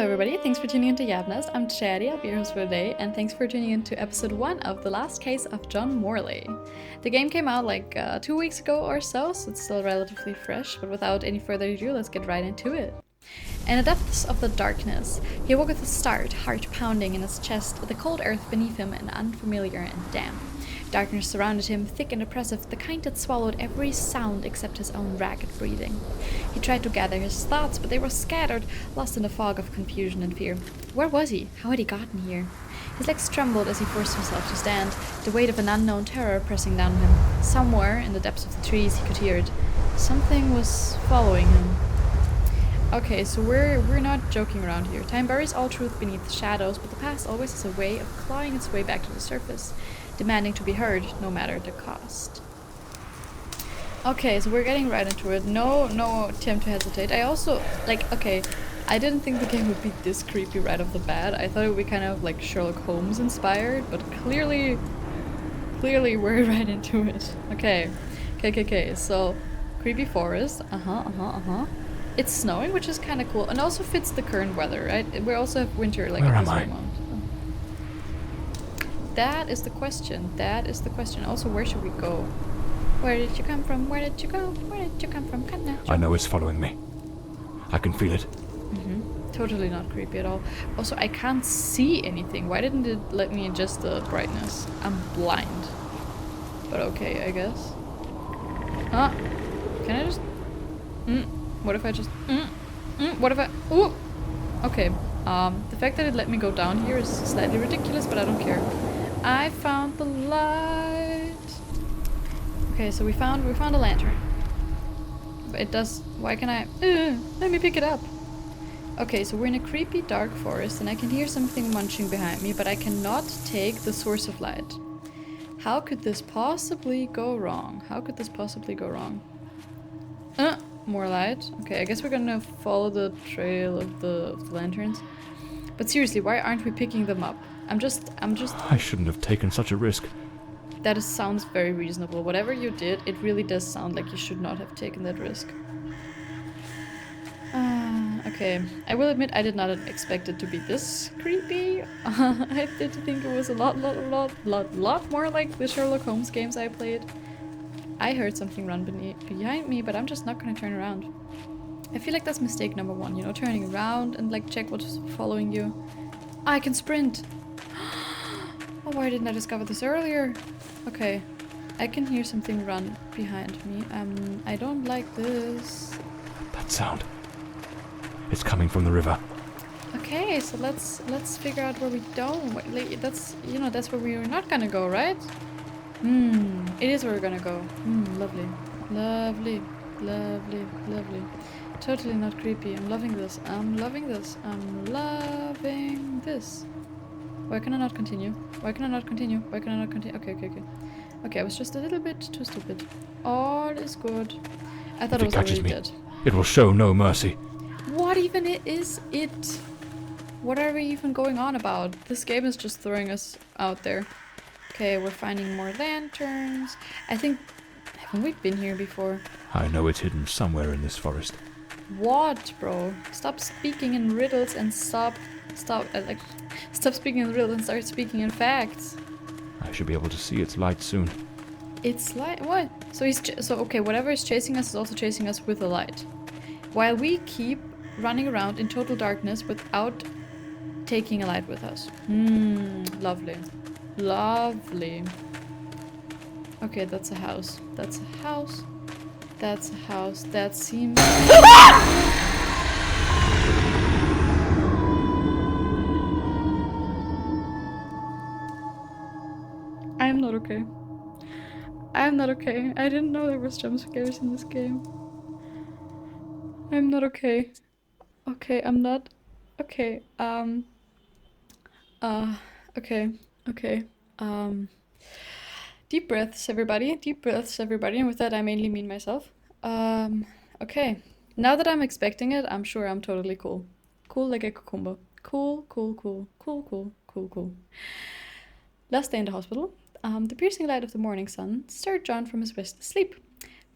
Hello everybody, thanks for tuning into Yabnest. I'm Chatty, I'll be your host for today, and thanks for tuning into episode 1 of The Last Case of John Morley. The game came out like 2 weeks ago or so it's still relatively fresh, but without any further ado, let's get right into it. In the depths of the darkness, he woke with a start, heart pounding in his chest, the cold earth beneath him and unfamiliar and damp. Darkness surrounded him, thick and oppressive, the kind that swallowed every sound except his own ragged breathing. He tried to gather his thoughts, but they were scattered, lost in a fog of confusion and fear. Where was he? How had he gotten here? His legs trembled as he forced himself to stand, the weight of an unknown terror pressing down on him. Somewhere, in the depths of the trees, he could hear it. Something was following him. Okay, so we're not joking around here. Time buries all truth beneath the shadows, but the past always has a way of clawing its way back to the surface, demanding to be heard, no matter the cost. Okay, so we're getting right into it. No attempt to hesitate. I also, I didn't think the game would be this creepy right off the bat. I thought it would be kind of like Sherlock Holmes inspired, but clearly we're right into it. Okay, so creepy forest, It's snowing, which is kind of cool, and also fits the current weather, right? We also have winter, like at this moment. That is the question. Also, where should we go? Where did you come from? Where did you go? Where did you come from? I know it's following me. I can feel it. Totally not creepy at all. Also, I can't see anything. Why didn't it let me adjust the brightness? I'm blind. But okay, I guess. Can I just... What if I just... What if I... Ooh! Okay, the fact that it let me go down here is slightly ridiculous, but I don't care. I found the light! Okay, so we found a lantern. But it does... Why can I... let me pick it up! Okay, so we're in a creepy dark forest, and I can hear something munching behind me, but I cannot take the source of light. How could this possibly go wrong? More light. Okay, I guess we're gonna follow the trail of the lanterns. But seriously, why aren't we picking them up? I'm just... I shouldn't have taken such a risk. That sounds very reasonable. Whatever you did, it really does sound like you should not have taken that risk. Okay. I will admit I did not expect it to be this creepy. I did think it was a lot more like the Sherlock Holmes games I played. I heard something run behind me, but I'm just not gonna turn around. I feel like that's mistake number 1, you know, turning around and like check what's following you. I can sprint! Oh, why didn't I discover this earlier? Okay, I can hear something run behind me. I don't like this. That sound. It's coming from the river. Okay, so let's figure out where we don't. That's where we're not gonna go, right? It is where we're gonna go. Lovely. Totally not creepy. I'm loving this. Why can I not continue? Okay, I was just a little bit too stupid. All is good. I thought it was already dead. It will show no mercy. What even is it? What are we even going on about? This game is just throwing us out there. Okay, we're finding more lanterns. I think... Haven't we been here before? I know it's hidden somewhere in this forest. What, bro? Stop speaking in riddles and stop speaking in riddles and start speaking in facts. I should be able to see its light soon. Its light? What? So okay, whatever is chasing us is also chasing us with a light. While we keep running around in total darkness without taking a light with us. Lovely. Okay, that's a house. That seems... I am not okay. I didn't know there was jump scares in this game. I'm not okay. Okay, I'm not... Okay, okay. Deep breaths, everybody. And with that, I mainly mean myself. Okay. Now that I'm expecting it, I'm sure I'm totally cool. Cool like a cucumber. Cool. Last day in the hospital. The piercing light of the morning sun stirred John from his restless sleep.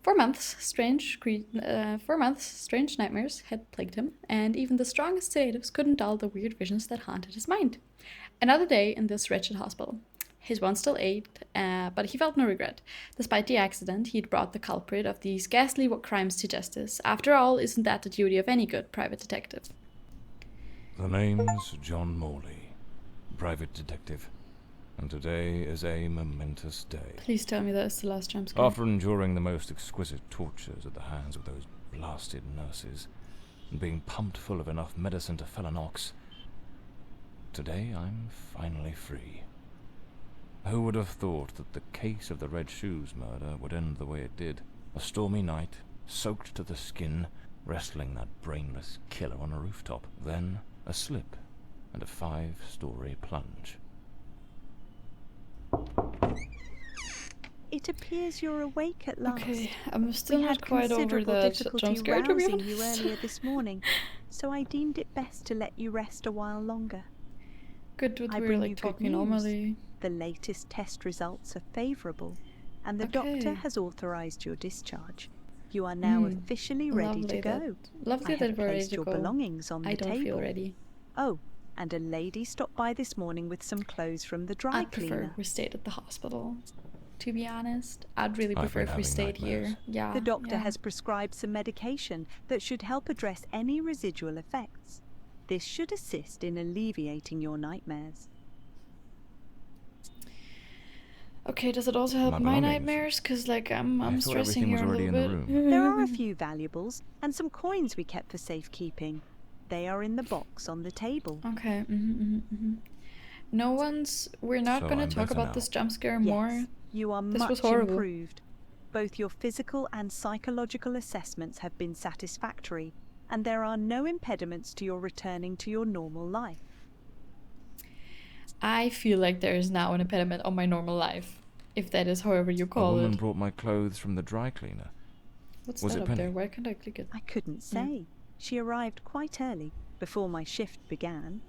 For months, strange nightmares had plagued him, and even the strongest sedatives couldn't dull the weird visions that haunted his mind. Another day in this wretched hospital. His wound still ached, but he felt no regret. Despite the accident, he'd brought the culprit of these ghastly crimes to justice. After all, isn't that the duty of any good private detective? The name's John Morley, private detective, and today is a momentous day. Please tell me that is the last jump scare. After enduring the most exquisite tortures at the hands of those blasted nurses, and being pumped full of enough medicine to fell an ox, today I'm finally free. Who would have thought that the case of the Red Shoes murder would end the way it did? A stormy night, soaked to the skin, wrestling that brainless killer on a rooftop. Then a slip and a 5-story plunge. It appears you're awake at last. Okay, I'm still We not had quite over considerable that difficulty jump scare, to be rousing you honest. earlier this morning, so I deemed it best to let you rest a while longer. Good that I we're bring like you good talking news. normally. The latest test results are favourable, and the doctor has authorised your discharge. You are now officially ready to go. Lovely I that have we're ready placed to your go. belongings on the I don't table. feel ready. Oh, and a lady stopped by this morning with some clothes from the dry I'd prefer cleaner. we stayed at the hospital. To be honest, I'd really prefer been if we having stayed nightmares. here. Yeah. The doctor yeah. has prescribed some medication that should help address any residual effects. This should assist in alleviating your nightmares. Okay, does it also help My my belongings? nightmares? Cause like I'm I thought stressing everything was here a already little in bit. the room. There are a few valuables and some coins we kept for safekeeping. They are in the box on the table. Okay. No one's. We're not So gonna I'm talk better about now. this jump scare Yes, more. you are This much was horrible. improved. Both your physical and psychological assessments have been satisfactory, and there are no impediments to your returning to your normal life. I feel like there is now an impediment on my normal life, if that is however you A call woman it. brought my clothes from the dry cleaner. What's Was that it up Penny? there? Why can't I click it? I couldn't say. She arrived quite early, before my shift began.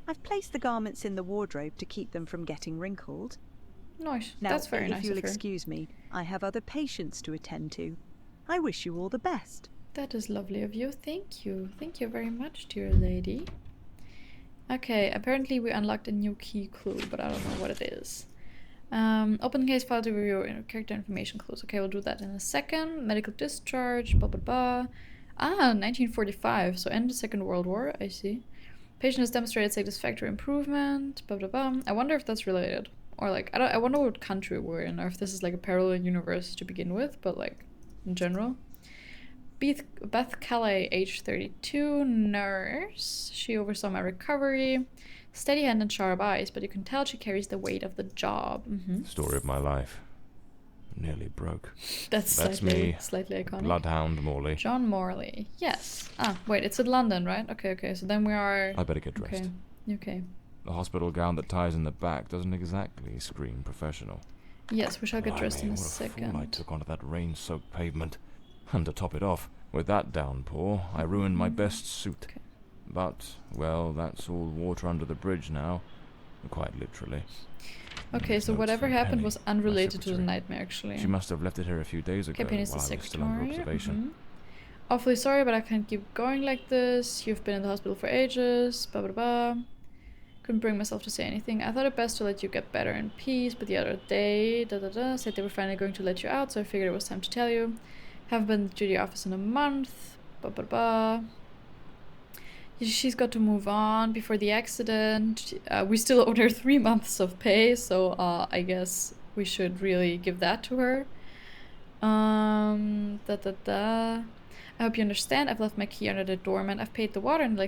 I've placed the garments in the wardrobe to keep them from getting wrinkled. Nice. Now, That's very if nice you'll of her. excuse me, I have other patients to attend to. I wish you all the best. That is lovely of you. Thank you. Thank you very much, dear lady. Okay, apparently we unlocked a new key clue, but I don't know what it is. Open case file to review character information clues. Okay, we'll do that in a second. Medical discharge, blah blah blah. Ah, 1945, so end of the Second World War, I see. Patient has demonstrated satisfactory improvement, blah blah blah. I wonder if that's related. Or like, I wonder what country we're in, or if this is like a parallel universe to begin with, but like, in general. Beth Calais, age 32, nurse. She oversaw my recovery. Steady hand and sharp eyes, but you can tell she carries the weight of the job. Story of my life. Nearly broke. That's That's slightly, me. slightly iconic. Bloodhound Morley. John Morley. Yes. Ah, wait, it's in London, right? Okay, so then we are... I better get dressed. Okay. The hospital gown that ties in the back doesn't exactly scream professional. Yes, we shall get dressed in a Blimey, what a fool I second. took onto that rain-soaked pavement. And to top it off, with that downpour, I ruined my best suit. Okay. But, well, that's all water under the bridge now. Quite literally. Okay, There's so notes whatever from happened Penny, was my unrelated to the secretary. nightmare, actually. She must have left it here a few days ago Okay, Penny's while the I was still under secretary. observation. Awfully sorry, but I can't keep going like this. You've been in the hospital for ages, blah blah blah. Couldn't bring myself to say anything. I thought it best to let you get better in peace, but the other day, said they were finally going to let you out, so I figured it was time to tell you. Haven't been to the office in a month, blah blah blah. She's got to move on before the accident. We still owe her 3 months of pay, so I guess we should really give that to her. I hope you understand. I've left my key under the doormat. I've paid the water and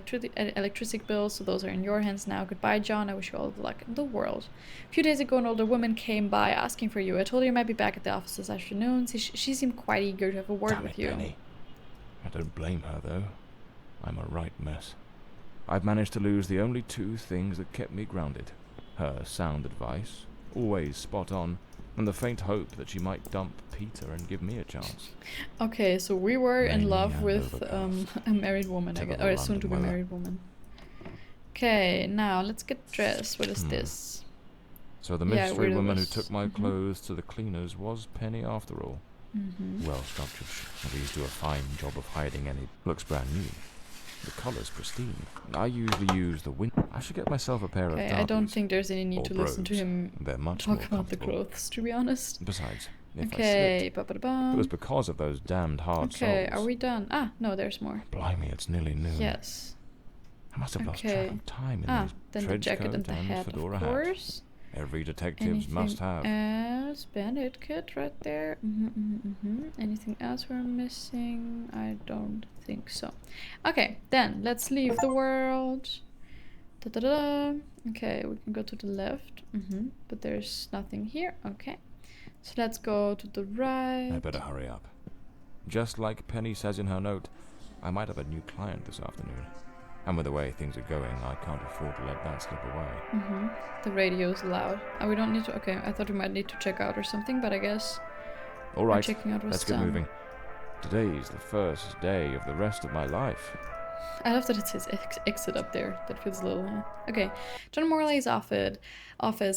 electricity bills, so those are in your hands now. Goodbye, John. I wish you all the luck in the world. A few days ago, an older woman came by asking for you. I told her you might be back at the office this afternoon. She seemed quite eager to have a word Damn with it, you. Penny. I don't blame her, though. I'm a right mess. I've managed to lose the only 2 things that kept me grounded. Her sound advice, always spot on, and the faint hope that she might dump Peter and give me a chance. Okay, so we were in Rainy love and with overcast. a married woman, I guess, Typical or a soon-to-be London weather. married woman. Okay, now let's get dressed. What is this? So the Yeah, mystery we're woman who those- took my clothes to the cleaners was Penny after all. Well-structured. These do a fine job of hiding any... Looks brand new. The collar's pristine. I usually use the I should get myself a pair of Okay, derbies. I don't think there's any need or to listen to brogues. him They're much talk more about the comfortable. clothes, to be honest. Besides, if I Okay, slipped, it ba-ba-da-bum. was because of those damned hard Okay, soles. are we done? Ah, no, there's more. Blimey, it's nearly noon. Yes. I must have lost track Okay. of time in Ah, those then the trench jacket coat and the hat, fedora of hat. course. Every detective's Anything must have. else? Bandit kit right there. Anything else we're missing? I don't think so. Okay, then let's leave the world. Da-da-da. Okay, we can go to the left. But there's nothing here. Okay, so let's go to the right. I better hurry up. Just like Penny says in her note, I might have a new client this afternoon. And with the way things are going, I can't afford to let that slip away. The radio's loud. Oh, we don't need to... Okay, I thought we might need to check out or something, but I guess... All right, checking out was let's get done. moving. Today's the first day of the rest of my life. I love that it says exit up there. That feels a little... Okay. John Morley's office,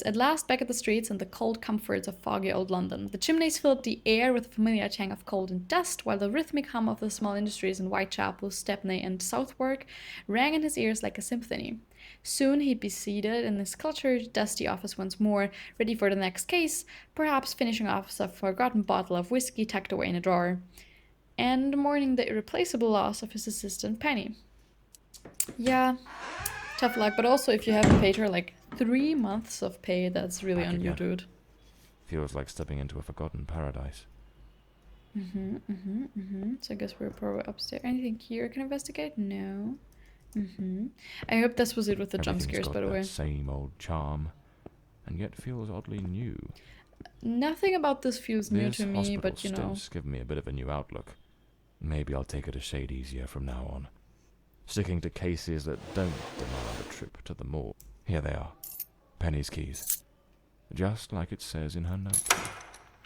at last back at the streets and the cold comforts of foggy old London. The chimneys filled the air with a familiar tang of cold and dust, while the rhythmic hum of the small industries in Whitechapel, Stepney and Southwark rang in his ears like a symphony. Soon he'd be seated in his cluttered, dusty office once more, ready for the next case, perhaps finishing off a forgotten bottle of whiskey tucked away in a drawer, and mourning the irreplaceable loss of his assistant Penny. Yeah, tough luck, but also if you haven't paid her like 3 months of pay, that's really Back on you, again. dude. Feels like stepping into a forgotten paradise. So I guess we're probably upstairs. Anything here I can investigate? No. I hope this was it with the jump Everything's scares, got by the that way. same old charm, and yet feels oddly new. Nothing about this feels new This to me, hospital but you know. stints give me a bit of a new outlook. Maybe I'll take it a shade easier from now on. Sticking to cases that don't demand a trip to the morgue. Here they are. Penny's keys. Just like it says in her note.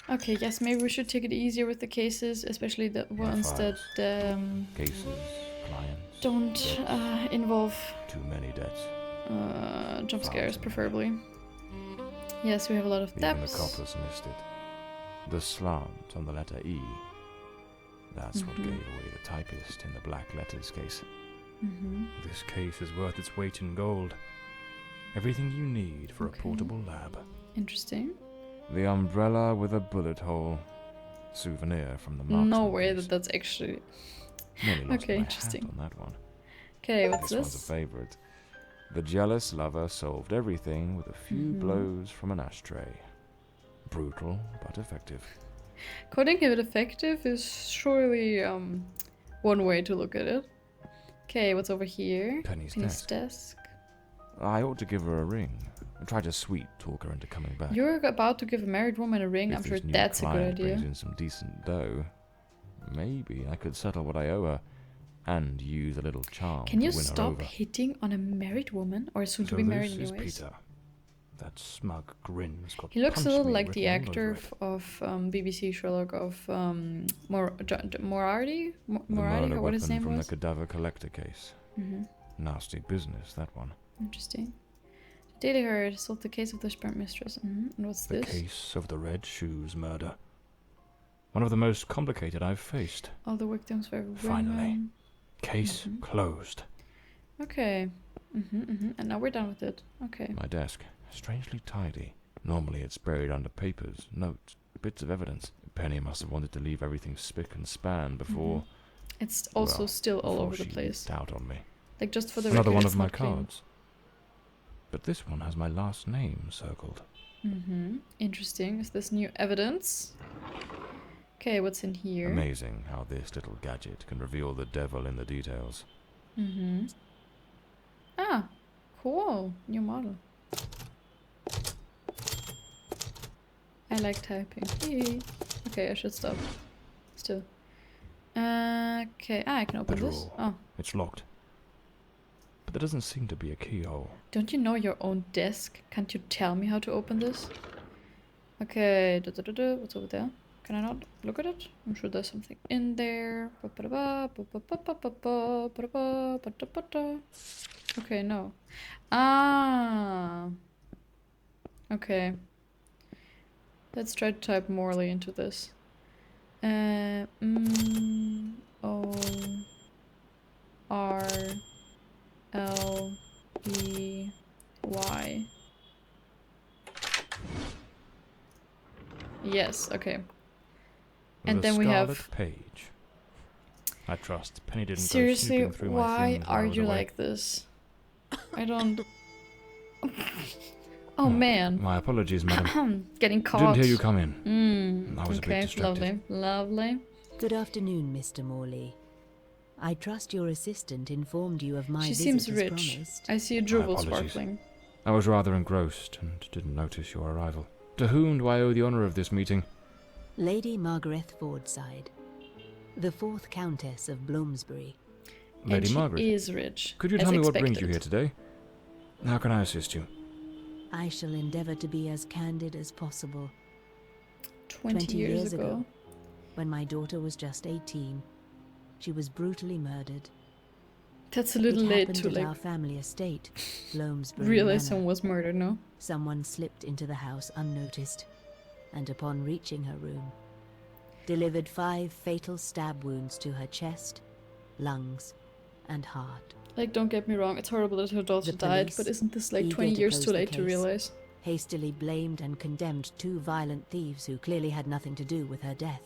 Okay, yes, maybe we should take it easier with the cases, especially the ones that Cases, clients. don't debts. involve Too many debts. jump Far scares, too many. preferably. Yes, we have a lot of Even debts. the coppers missed it. The slant on the letter E. That's what gave away the typist in the black letters case. This case is worth its weight in gold. Everything you need for a portable lab. Interesting. The umbrella with a bullet hole. Souvenir from the marksman No way case. that that's actually... Nearly lost Okay, my interesting. hat on that one. Okay, what's This one's a this? favorite. The jealous lover solved everything with a few blows from an ashtray. Brutal, but effective. Coding it effective is surely one way to look at it. Okay, what's over here? Penny's desk. I ought to give her a ring. Try to sweet talk her into coming back. You're about to give a married woman a ring. If I'm sure this new that's a good client brings idea. in some decent dough, maybe I could settle what I owe her and use a little charm Can to you win her stop over. hitting on a married woman or soon to So be married this is anyways? Peter. That smug grin's got He looks a punch little me like the written all actor over it. of BBC Sherlock of Morardi? The Morardi, murder or what his weapon name from was? the cadaver collector case. Nasty business, that one. Interesting. Daily Herd solved the case of the sperm mistress. And what's The this? case of the Red Shoes murder. One of the most complicated I've faced. All the victims were women. Finally. Case closed. Okay. And now we're done with it. Okay. My desk, strangely tidy. Normally it's buried under papers, notes, bits of evidence. Penny must have wanted to leave everything spick and span before... It's also well, still all before over the she place. leaked out on me. Like, just for the Another record, one it's of my not clean. cards. But this one has my last name circled. Interesting. Is this new evidence? Okay, what's in here? Amazing how this little gadget can reveal the devil in the details. Ah, cool. New model. I like typing. Yay. Okay, I should stop. Still. Okay. Ah, I can open The this. drawer. Oh. It's locked. But there doesn't seem to be a keyhole. Don't you know your own desk? Can't you tell me how to open this? Okay. What's over there? Can I not look at it? I'm sure there's something in there. Okay, no. Ah. Okay. Let's try to type Morley into this. Morley. Yes, okay. And then we Scarlet have... Page. I trust Penny didn't Seriously, go snooping through my why things while I are was you away. like this? I don't... Oh man. My apologies, madam. Getting caught. Didn't hear you come in. I was a bit Okay, distracted. lovely. Good afternoon, Mr. Morley. I trust your assistant informed you of my She visit seems as rich. promised. I see a jewel apologies. sparkling. I was rather engrossed and didn't notice your arrival. To whom do I owe the honour of this meeting? Lady Margarette Fordside, the 4th Countess of Bloomsbury. And Lady she Margaret. is rich. Could you as tell me what expected. brings you here today? How can I assist you? I shall endeavour to be as candid as possible. 20 years ago. When my daughter was just 18, she was brutally murdered. That's a little it late happened to at like our family estate, Bloomsbury realize Manor. someone was murdered, no? Someone slipped into the house unnoticed, and upon reaching her room, delivered 5 fatal stab wounds to her chest, lungs, and heart. Like, don't get me wrong, it's horrible that her daughter The died, police, but isn't this like eager 20 to years close too the late to case, realize? hastily blamed and condemned 2 violent thieves who clearly had nothing to do with her death.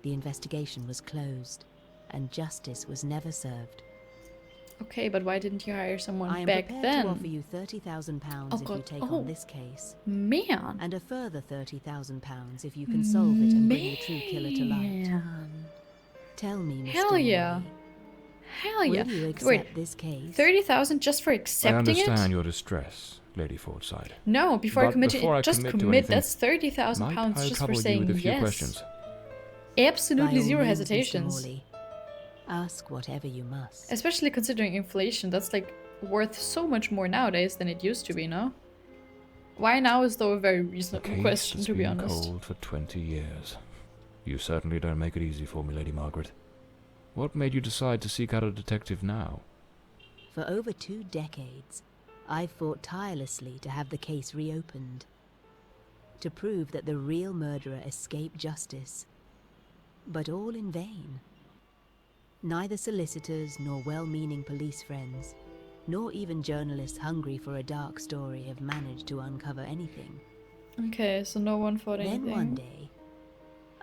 The investigation was closed, and justice was never served. Okay, but why didn't you hire I someone am back prepared then? to offer you £30,000 Oh, if you God. take Oh. on this case, Man! and a further £30,000 if you can solve it and bring the true killer to light. Man. Tell me, Mr. Hell yeah. Morley, Hell yeah. will you accept Wait, this case? 30,000 just for I accepting understand it? your distress, Lady Fordside. No, before I But commit before I it, just commit to commit. anything, That's 30,000 Might pounds I just for trouble you saying with a few yes. questions? Absolutely By all zero means, Mr. hesitations. Morley, ask whatever you must. Especially considering inflation, that's like worth so much more nowadays than it used to be, no? Why now is though a very The reasonable case question, has to be been honest. cold for 20 years. You certainly don't make it easy for me, Lady Margaret. What made you decide to seek out a detective now? For over 2 decades, I've fought tirelessly to have the case reopened, to prove that the real murderer escaped justice. But all in vain. Neither solicitors nor well-meaning police friends, nor even journalists hungry for a dark story have managed to uncover anything. Okay, so no one fought anything. Then one day,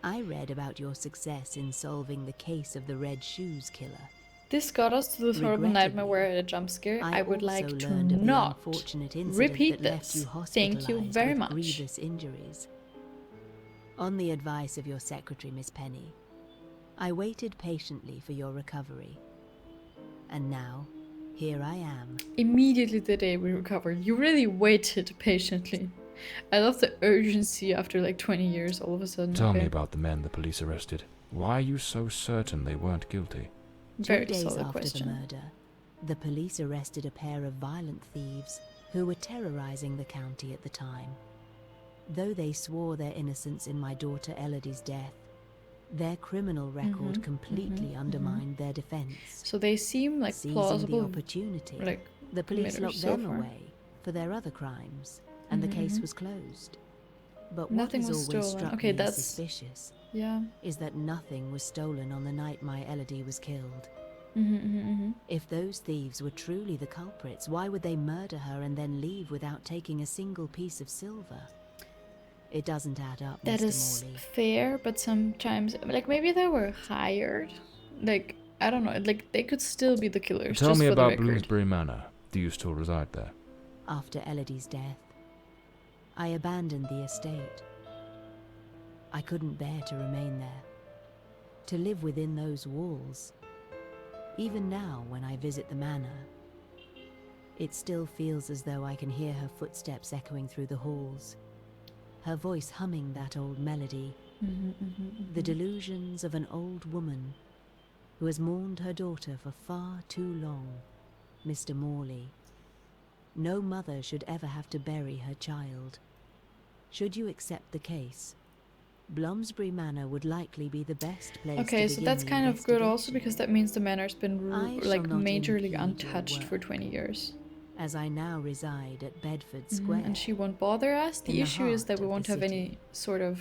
I read about your success in solving the case of the Red Shoes killer. This got us to this horrible nightmare where I had a jump scare. I would also like to learned of the not unfortunate incident repeat that left this. you Thank you hospitalized very with much. grievous injuries. On the advice of your secretary, Miss Penny, I waited patiently for your recovery. And now, here I am. Immediately the day we recovered, you really waited patiently. I love the urgency after like 20 years all of a sudden. Tell okay. me about the men the police arrested. Why are you so certain they weren't guilty? Very 2 days solid after question. the murder, the police arrested a pair of violent thieves who were terrorizing the county at the time. Though they swore their innocence in my daughter Elodie's death, their criminal record completely undermined their defense. So they seem like Seizing plausible. the opportunity, like, the police committers locked so them far. away for their other crimes, and the case was closed. But Nothing what has was always stolen. struck Okay, me that's- as suspicious Yeah. is that nothing was stolen on the night my Elodie was killed. If those thieves were truly the culprits, why would they murder her and then leave without taking a single piece of silver? It doesn't add up, That Mr. is Morley. fair, but sometimes, like, maybe they were hired. Like, I don't know. Like, they could still be the killers. Tell just me for the about record. Bloomsbury Manor. Do you still reside there? After Elodie's death, I abandoned the estate. I couldn't bear to remain there, to live within those walls. Even now, when I visit the manor, it still feels as though I can hear her footsteps echoing through the halls, her voice humming that old melody, the delusions of an old woman who has mourned her daughter for far too long, Mr. Morley. No mother should ever have to bury her child. Should you accept the case, Bloomsbury Manor would likely be the best place Okay, to so begin that's the kind of good also investigation. because that means the manor's been I shall like not majorly impede your untouched for work. 20 years. As I now reside at Bedford Square. And she won't bother us. in The the issue is heart that we of won't the have any city. sort of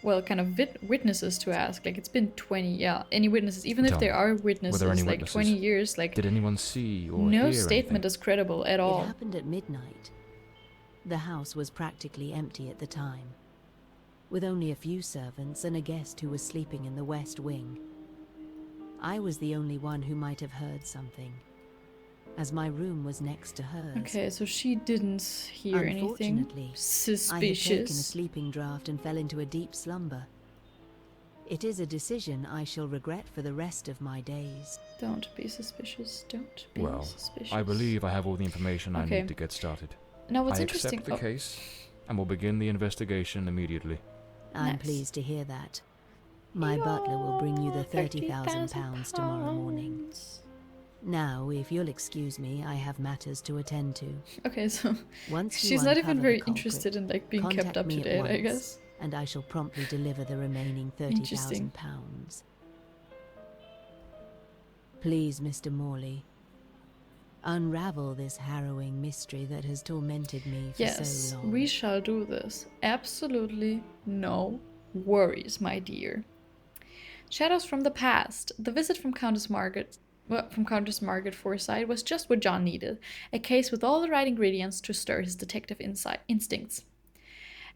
well, kind of witnesses to ask. Like, it's been 20, yeah, any witnesses, even if Tell there me, are witnesses, any like witnesses? 20 years, like, Did anyone see or no hear statement anything? is credible at It all. happened at midnight. The house was practically empty at the time, with only a few servants and a guest who was sleeping in the west wing. I was the only one who might have heard something, as my room was next to hers. Okay, so she didn't hear anything Unfortunately, I had taken a suspicious. sleeping draught and fell into a deep slumber. It is a decision I shall regret for the rest of my days. Don't be suspicious. Don't be Well, suspicious. I believe I have all the information I Okay. need to get started. Now, what's I interesting? accept the case and will begin the investigation immediately. I'm Nice. pleased to hear that. My butler will bring you the £30,000 tomorrow morning. Now, if you'll excuse me, I have matters to attend to. Okay, so Once you she's not even uncover the very culprit, interested in like being kept contact up me to at date, I once, guess. and I shall promptly deliver the remaining Interesting. £30,000. Please, Mr. Morley, unravel this harrowing mystery that has tormented me for Yes, so long. we shall do this. Absolutely no worries, my dear. Shadows from the past. The visit from Countess Margaret Fordside was just what John needed. A case with all the right ingredients to stir his detective instincts.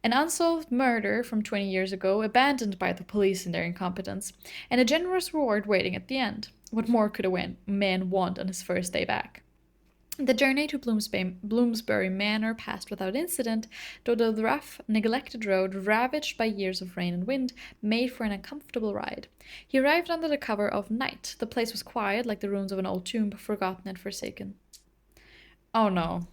An unsolved murder from 20 years ago, abandoned by the police in their incompetence, and a generous reward waiting at the end. What more could a man want on his first day back? The journey to Bloomsbury Manor passed without incident, though the rough, neglected road, ravaged by years of rain and wind, made for an uncomfortable ride. He arrived under the cover of night. The place was quiet, like the ruins of an old tomb, forgotten and forsaken. Oh no.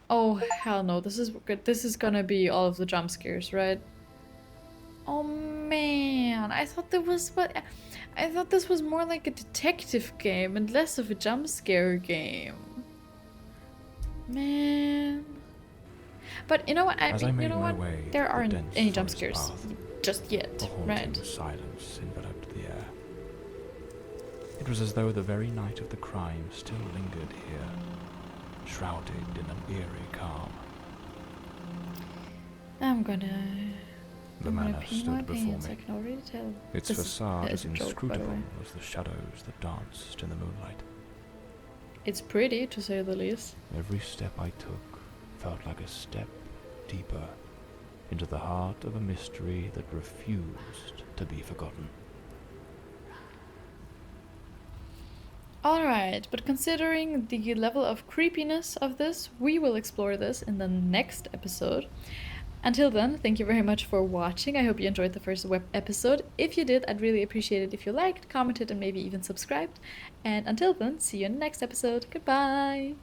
Oh hell no, this is good. This is gonna be all of the jump scares, right? Oh man, I thought this was more like a detective game and less of a jump scare game. Man. But you know what? As I made my way There through the aren't dense any jump forest scares path, just yet, the haunting right? silence enveloped the air. It was as though the very night of the crime still lingered here, shrouded in an eerie calm. I'm gonna manor pee stood my before pants. me. I can already tell. Its This facade is as a joke, by the inscrutable way. as the shadows that danced in the moonlight. It's pretty, to say the least. Every step I took felt like a step deeper into the heart of a mystery that refused to be forgotten. Alright, but considering the level of creepiness of this, we will explore this in the next episode. Until then, thank you very much for watching. I hope you enjoyed the first episode. If you did, I'd really appreciate it if you liked, commented, and maybe even subscribed. And until then, see you in the next episode. Goodbye!